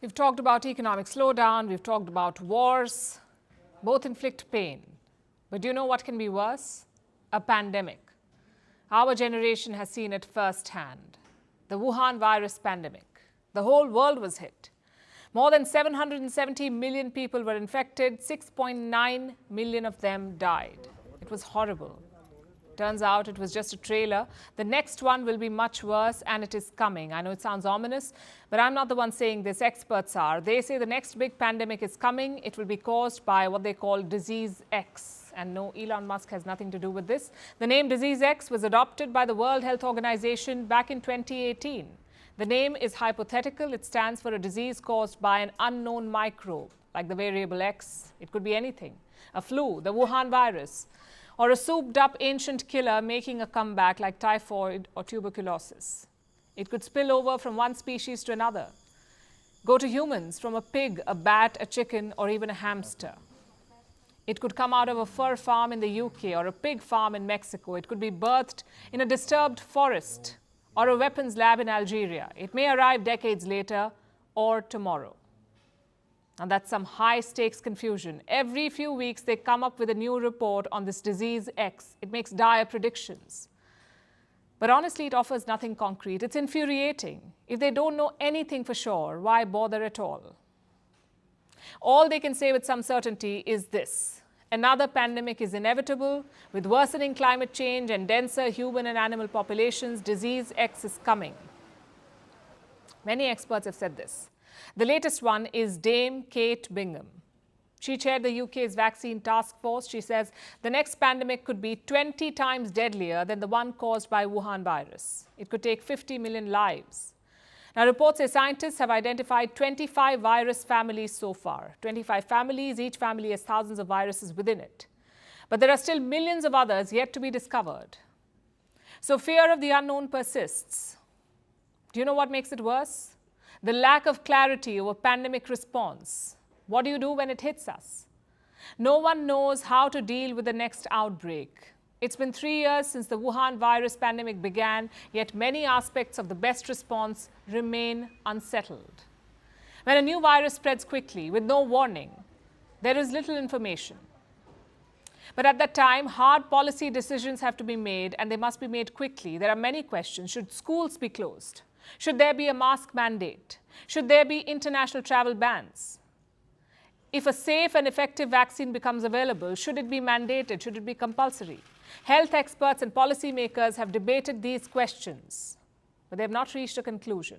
We've talked about economic slowdown, we've talked about wars. Both inflict pain. But do you know what can be worse? A pandemic. Our generation has seen it firsthand. The Wuhan virus pandemic. The whole world was hit. More than 770 million people were infected, 6.9 million of them died. It was horrible. Turns out it was just a trailer. The next one will be much worse, and it is coming. I know it sounds ominous, but I'm not the one saying this. Experts are. They say the next big pandemic is coming. It will be caused by what they call Disease X. And no, Elon Musk has nothing to do with this. The name Disease X was adopted by the World Health Organization back in 2018. The name is hypothetical. It stands for a disease caused by an unknown microbe, like the variable X. It could be anything. A flu, the Wuhan virus, or a souped-up ancient killer making a comeback like typhoid or tuberculosis. It could spill over from one species to another, go to humans from a pig, a bat, a chicken, or even a hamster. It could come out of a fur farm in the UK or a pig farm in Mexico. It could be birthed in a disturbed forest or a weapons lab in Algeria. It may arrive decades later or tomorrow. And that's some high-stakes confusion. Every few weeks, they come up with a new report on this disease X. It makes dire predictions. But honestly, it offers nothing concrete. It's infuriating. If they don't know anything for sure, why bother at all? All they can say with some certainty is this: another pandemic is inevitable. With worsening climate change and denser human and animal populations, Disease X is coming. Many experts have said this. The latest one is Dame Kate Bingham. She chaired the UK's vaccine task force. She says the next pandemic could be 20 times deadlier than the one caused by Wuhan virus. It could take 50 million lives. Now, reports say scientists have identified 25 virus families so far. 25 families, each family has thousands of viruses within it. But there are still millions of others yet to be discovered. So fear of the unknown persists. Do you know what makes it worse? The lack of clarity over pandemic response. What do you do when it hits us? No one knows how to deal with the next outbreak. It's been 3 years since the Wuhan virus pandemic began, yet many aspects of the best response remain unsettled. When a new virus spreads quickly with no warning, there is little information. But at that time, hard policy decisions have to be made, and they must be made quickly. There are many questions. Should schools be closed? Should there be a mask mandate? Should there be international travel bans? If a safe and effective vaccine becomes available, should it be mandated? Should it be compulsory? Health experts and policymakers have debated these questions, but they have not reached a conclusion.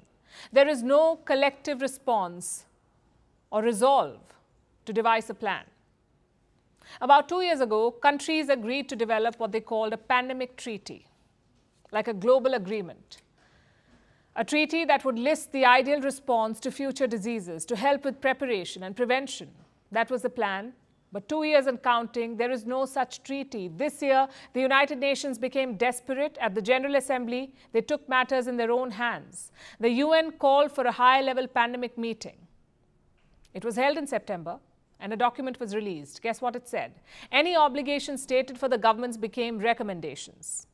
There is no collective response or resolve to devise a plan. About 2 years ago, countries agreed to develop what they called a pandemic treaty, like a global agreement. A treaty that would list the ideal response to future diseases, to help with preparation and prevention. That was the plan. But 2 years and counting, there is no such treaty. This year, the United Nations became desperate. At the General Assembly, they took matters in their own hands. The UN called for a high-level pandemic meeting. It was held in September, and a document was released. Guess what it said? Any obligations stated for the governments became recommendations.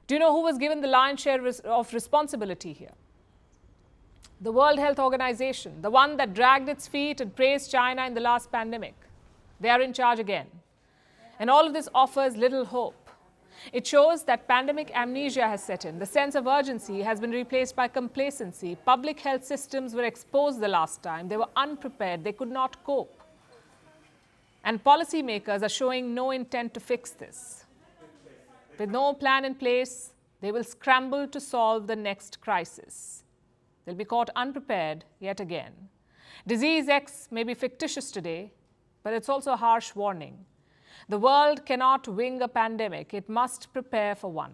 Do you know who was given the lion's share of responsibility here? The World Health Organization, the one that dragged its feet and praised China in the last pandemic. They are in charge again. And all of this offers little hope. It shows that pandemic amnesia has set in. The sense of urgency has been replaced by complacency. Public health systems were exposed the last time. They were unprepared. They could not cope. And policymakers are showing no intent to fix this. With no plan in place, they will scramble to solve the next crisis. They'll be caught unprepared yet again. Disease X may be fictitious today, but it's also a harsh warning. The world cannot wing a pandemic. It must prepare for one.